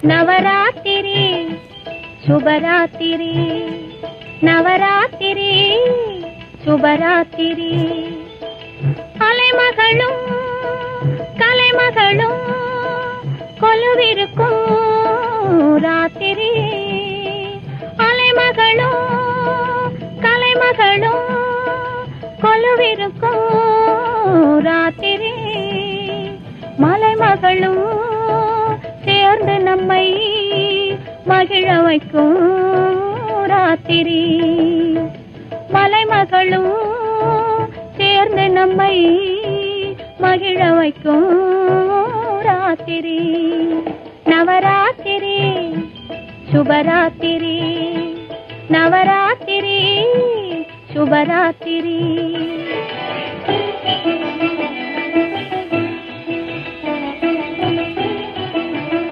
நவராத்திரி சுபராத்திரி, நவராத்திரி சுபராத்திரி. அலைமகளும் கலைமகளும் கொலுவிருக்கும் ராத்திரி. அலைமகளும் கலைமகளும் கொலுவிருக்கும் ராத்திரி. மலைமகளும் சேர்ந்து நம்மை மகிழ வைக்கும் ராத்திரி. மலைமகளும் சேர்ந்து நம்மை மகிழ வைக்கும் ராத்திரி. நவராத்திரி சுபராத்திரி, நவராத்திரி சுபராத்திரி.